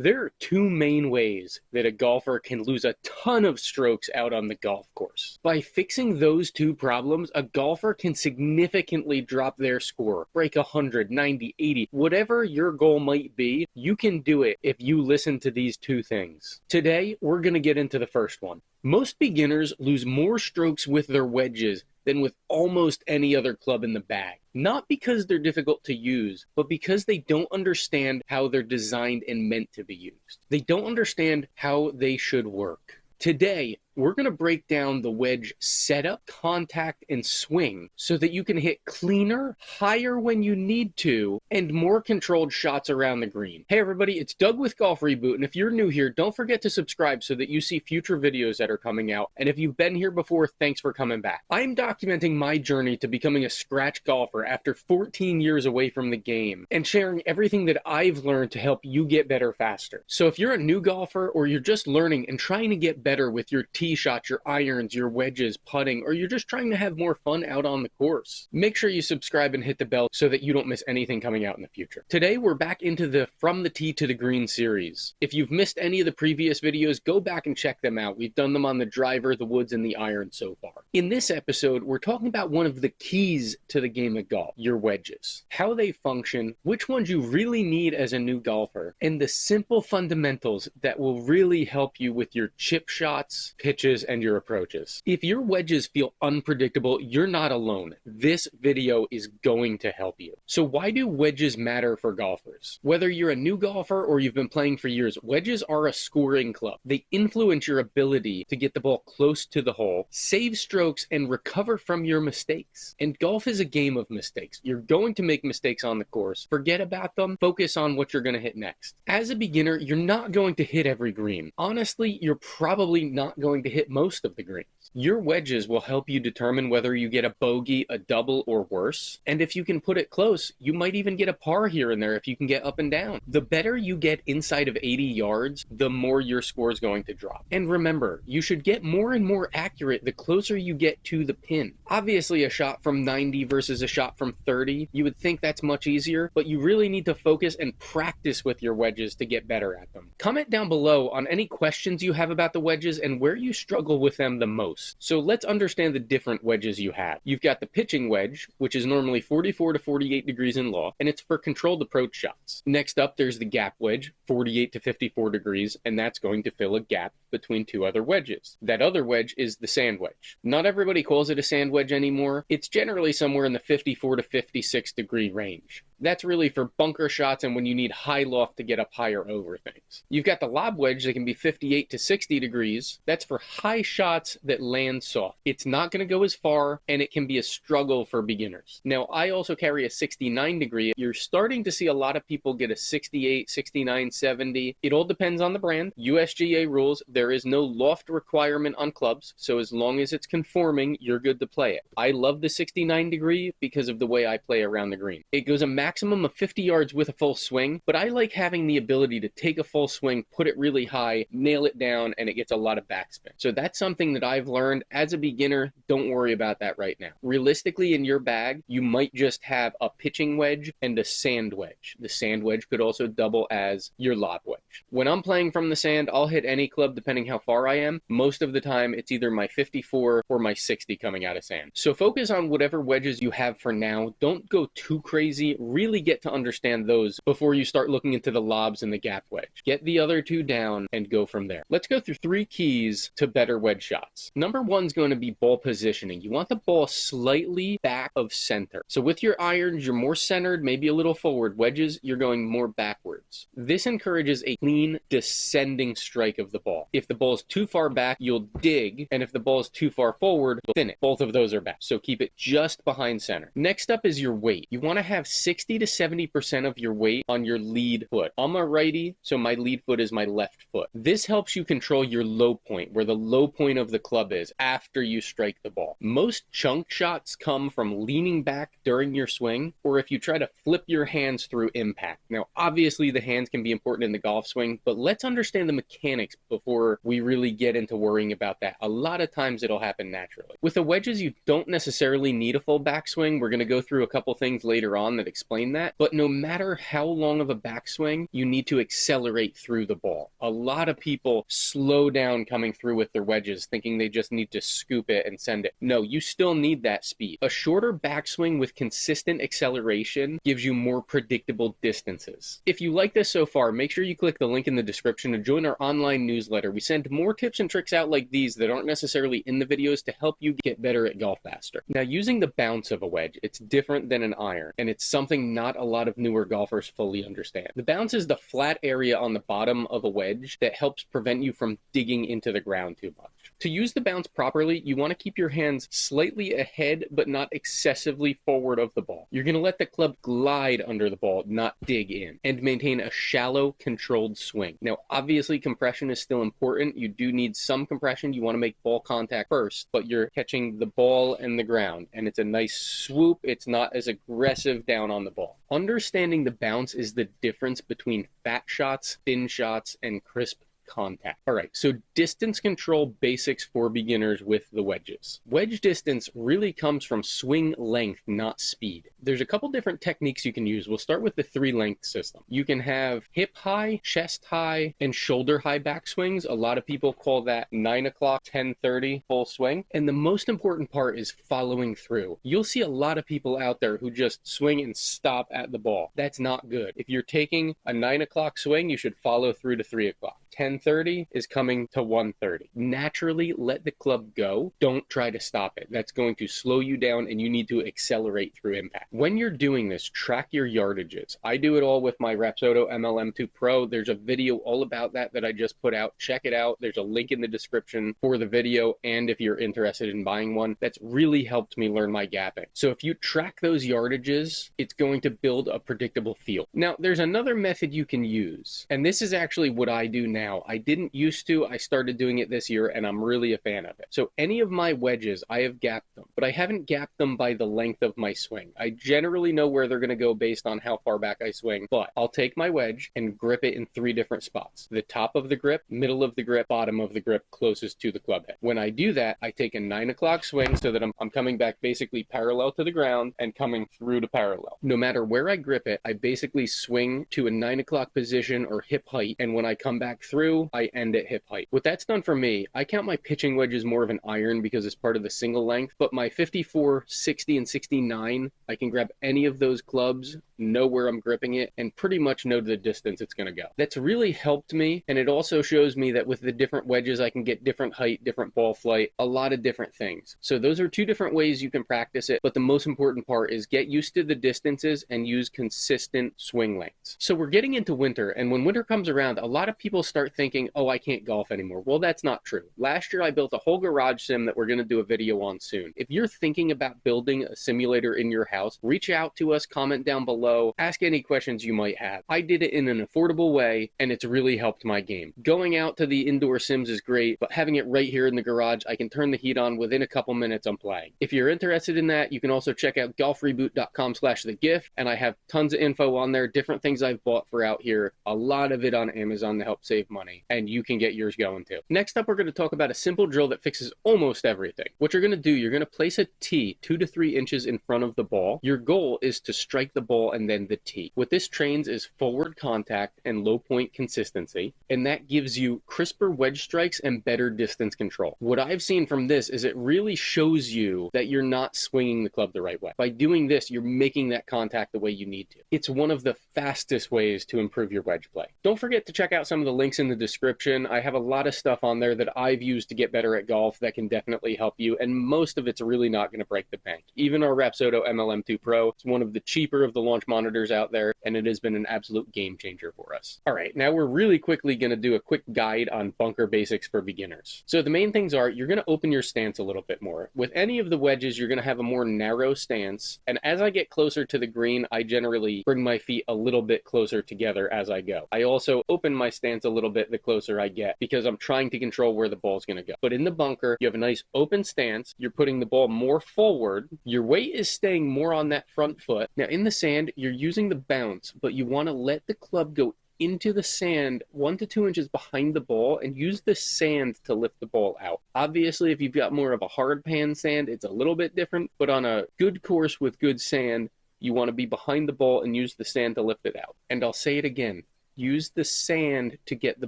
There are two main ways that a golfer can lose a ton of strokes out on the golf course. By fixing those two problems, a golfer can significantly drop their score, break 100, 90, 80, whatever your goal might be, you can do it if you listen to these two things. Today, we're going to get into the first one. Most beginners lose more strokes with their wedges than with almost any other club in the bag. Not because they're difficult to use, but because they don't understand how they're designed and meant to be used. They don't understand how they should work. Today, we're going to break down the wedge setup, contact, and swing so that you can hit cleaner, higher when you need to, and more controlled shots around the green. Hey everybody, it's Doug with Golf Reboot, and if you're new here, don't forget to subscribe so that you see future videos that are coming out, and if you've been here before, thanks for coming back. I'm documenting my journey to becoming a scratch golfer after 14 years away from the game, and sharing everything that I've learned to help you get better faster. So if you're a new golfer, or you're just learning and trying to get better with your tee shots, your irons, your wedges, putting, or you're just trying to have more fun out on the course, make sure you subscribe and hit the bell so that you don't miss anything coming out in the future. Today, we're back into the From the Tee to the Green series. If you've missed any of the previous videos, go back and check them out. We've done them on the driver, the woods, and the iron so far. In this episode, we're talking about one of the keys to the game of golf, your wedges. How they function, which ones you really need as a new golfer, and the simple fundamentals that will really help you with your chip shots, pitches, and your approaches. If your wedges feel unpredictable, you're not alone. This video is going to help you. So why do wedges matter for golfers? Whether you're a new golfer or you've been playing for years, wedges are a scoring club. They influence your ability to get the ball close to the hole, save strokes, and recover from your mistakes. And golf is a game of mistakes. You're going to make mistakes on the course. Forget about them. Focus on what you're going to hit next. As a beginner, you're not going to hit every green. Honestly, you're probably not going to hit most of the greens. Your wedges will help you determine whether you get a bogey, a double, or worse. And if you can put it close, you might even get a par here and there if you can get up and down. The better you get inside of 80 yards, the more your score is going to drop. And remember, you should get more and more accurate the closer you get to the pin. Obviously, a shot from 90 versus a shot from 30, you would think that's much easier, but you really need to focus and practice with your wedges to get better at them. Comment down below on any questions you have about the wedges and where you struggle with them the most. So let's understand the different wedges you have. You've got the pitching wedge, which is normally 44 to 48 degrees in loft, and it's for controlled approach shots. Next up, there's the gap wedge, 48 to 54 degrees, and that's going to fill a gap between two other wedges. That other wedge is the sand wedge. Not everybody calls it a sand wedge anymore. It's generally somewhere in the 54 to 56 degree range. That's really for bunker shots and when you need high loft to get up higher over things. You've got the lob wedge that can be 58 to 60 degrees. That's for high shots that land soft. It's not going to go as far, and it can be a struggle for beginners. Now, I also carry a 69 degree. You're starting to see a lot of people get a 68, 69, 70. It all depends on the brand. USGA rules, there is no loft requirement on clubs, so as long as it's conforming, you're good to play it. I love the 69 degree because of the way I play around the green. It goes a maximum of 50 yards with a full swing, but I like having the ability to take a full swing, put it really high, nail it down, and it gets a lot of backspin. So that's something that I've learned as a beginner. Don't worry about that right now. Realistically, in your bag, you might just have a pitching wedge and a sand wedge. The sand wedge could also double as your lob wedge. When I'm playing from the sand, I'll hit any club depending how far I am. Most of the time, it's either my 54 or my 60 coming out of sand. So focus on whatever wedges you have for now. Don't go too crazy. Really get to understand those before you start looking into the lobs and the gap wedge. Get the other two down and go from there. Let's go through 3 keys to better wedge shots. Number 1 is going to be ball positioning. You want the ball slightly back of center. So with your irons, you're more centered, maybe a little forward. Wedges, you're going more backwards. This encourages a clean descending strike of the ball. If the ball is too far back, you'll dig, and if the ball is too far forward, you'll thin it. Both of those are bad. So keep it just behind center. Next up is your weight. You want to have 60 to 70% of your weight on your lead foot. I'm a righty, so my lead foot is my left foot. This helps you control your low point, where the low point of the club is after you strike the ball. Most chunk shots come from leaning back during your swing, or if you try to flip your hands through impact. Now, obviously the hands can be important in the golf swing, but let's understand the mechanics before we really get into worrying about that. A lot of times it'll happen naturally. With the wedges, you don't necessarily need a full backswing. We're going to go through a couple things later on that explain that, but no matter how long of a backswing, you need to accelerate through the ball. A lot of people slow down coming through with their wedges, thinking they just need to scoop it and send it. No, you still need that speed. A shorter backswing with consistent acceleration gives you more predictable distances. If you like this so far, make sure you click the link in the description to join our online newsletter. We send more tips and tricks out like these that aren't necessarily in the videos to help you get better at golf faster. Now, using the bounce of a wedge, it's different than an iron, and it's something not a lot of newer golfers fully understand. The bounce is the flat area on the bottom of a wedge that helps prevent you from digging into the ground too much. To use the bounce properly, you want to keep your hands slightly ahead but not excessively forward of the ball. You're going to let the club glide under the ball, not dig in, and maintain a shallow, controlled swing. Now, obviously, compression is still important. You do need some compression. You want to make ball contact first, but you're catching the ball and the ground, and it's a nice swoop. It's not as aggressive down on the ball. Understanding the bounce is the difference between fat shots, thin shots, and crisp contact. All right, so distance control basics for beginners with the wedges. Wedge distance really comes from swing length, not speed. There's a couple different techniques you can use. We'll start with the 3-length system. You can have hip high, chest high, and shoulder high backswings. A lot of people call that 9 o'clock, 10:30 full swing. And the most important part is following through. You'll see a lot of people out there who just swing and stop at the ball. That's not good. If you're taking a 9 o'clock swing, you should follow through to 3 o'clock. 10:30 is coming to 1:30. Naturally let the club go. Don't try to stop it. That's going to slow you down and you need to accelerate through impact. When you're doing this, track your yardages. I do it all with my Rapsodo MLM2 Pro. There's a video all about that I just put out. Check it out. There's a link in the description for the video, and if you're interested in buying one, that's really helped me learn my gapping. So if you track those yardages, it's going to build a predictable feel. Now, there's another method you can use, and this is actually what I do now. I didn't used to. I started doing it this year, and I'm really a fan of it. So any of my wedges, I have gapped them, but I haven't gapped them by the length of my swing. I generally know where they're going to go based on how far back I swing, but I'll take my wedge and grip it in 3 different spots: the top of the grip, middle of the grip, bottom of the grip, closest to the club head. When I do that, I take a 9 o'clock swing so that I'm coming back basically parallel to the ground and coming through to parallel. No matter where I grip it, I basically swing to a 9 o'clock position or hip height, and when I come back through, I end at hip height. What that's done for me, I count my pitching wedge as more of an iron because it's part of the single length, but my 54, 60, and 69, I can grab any of those clubs, know where I'm gripping it, and pretty much know the distance it's going to go. That's really helped me, and it also shows me that with the different wedges, I can get different height, different ball flight, a lot of different things. So those are 2 different ways you can practice it, but the most important part is get used to the distances and use consistent swing lengths. So we're getting into winter, and when winter comes around, a lot of people start thinking, oh, I can't golf anymore. Well, that's not true. Last year, I built a whole garage sim that we're going to do a video on soon. If you're thinking about building a simulator in your house, reach out to us, comment down below, ask any questions you might have. I did it in an affordable way, and it's really helped my game. Going out to the indoor sims is great, but having it right here in the garage, I can turn the heat on within a couple minutes I'm playing. If you're interested in that, you can also check out golfreboot.com/thegift, and I have tons of info on there, different things I've bought for out here, a lot of it on Amazon to help save money, and you can get yours going too. Next up, we're going to talk about a simple drill that fixes almost everything. What you're going to do, you're going to place a tee 2 to 3 inches in front of the ball. Your goal is to strike the ball and then the tee. What this trains is forward contact and low point consistency, and that gives you crisper wedge strikes and better distance control. What I've seen from this is it really shows you that you're not swinging the club the right way. By doing this, you're making that contact the way you need to. It's one of the fastest ways to improve your wedge play. Don't forget to check out some of the links in the description. I have a lot of stuff on there that I've used to get better at golf that can definitely help you, and most of it's really not going to break the bank. Even our Rapsodo MLM2 Pro, it's one of the cheaper of the launch monitors out there, and it has been an absolute game changer for us. All right, now we're really quickly going to do a quick guide on bunker basics for beginners. So the main things are, you're going to open your stance a little bit more. With any of the wedges, you're going to have a more narrow stance, and as I get closer to the green, I generally bring my feet a little bit closer together as I go. I also open my stance a little little bit the closer I get, because I'm trying to control where the ball's going to go. But in the bunker, you have a nice open stance. You're putting the ball more forward. Your weight is staying more on that front foot. Now in the sand, you're using the bounce, but you want to let the club go into the sand 1 to 2 inches behind the ball and use the sand to lift the ball out. Obviously, if you've got more of a hard pan sand, it's a little bit different, but on a good course with good sand, you want to be behind the ball and use the sand to lift it out. And I'll say it again, use the sand to get the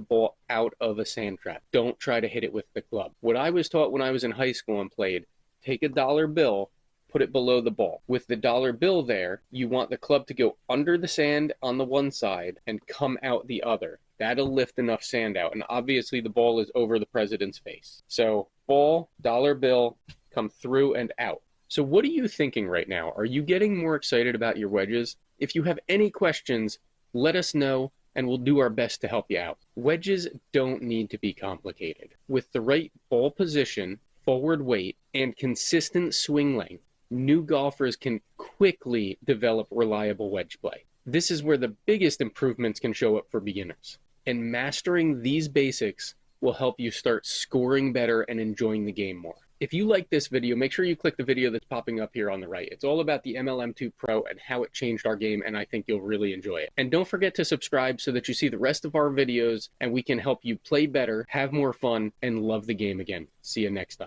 ball out of a sand trap. Don't try to hit it with the club. What I was taught when I was in high school and played, take a dollar bill, put it below the ball. With the dollar bill there, you want the club to go under the sand on the one side and come out the other. That'll lift enough sand out. And obviously the ball is over the president's face. So ball, dollar bill, come through and out. So what are you thinking right now? Are you getting more excited about your wedges? If you have any questions, let us know and we'll do our best to help you out. Wedges don't need to be complicated. With the right ball position, forward weight, and consistent swing length, new golfers can quickly develop reliable wedge play. This is where the biggest improvements can show up for beginners. And mastering these basics will help you start scoring better and enjoying the game more. If you like this video, make sure you click the video that's popping up here on the right. It's all about the MLM2 Pro and how it changed our game, and I think you'll really enjoy it. And don't forget to subscribe so that you see the rest of our videos and we can help you play better, have more fun, and love the game again. See you next time.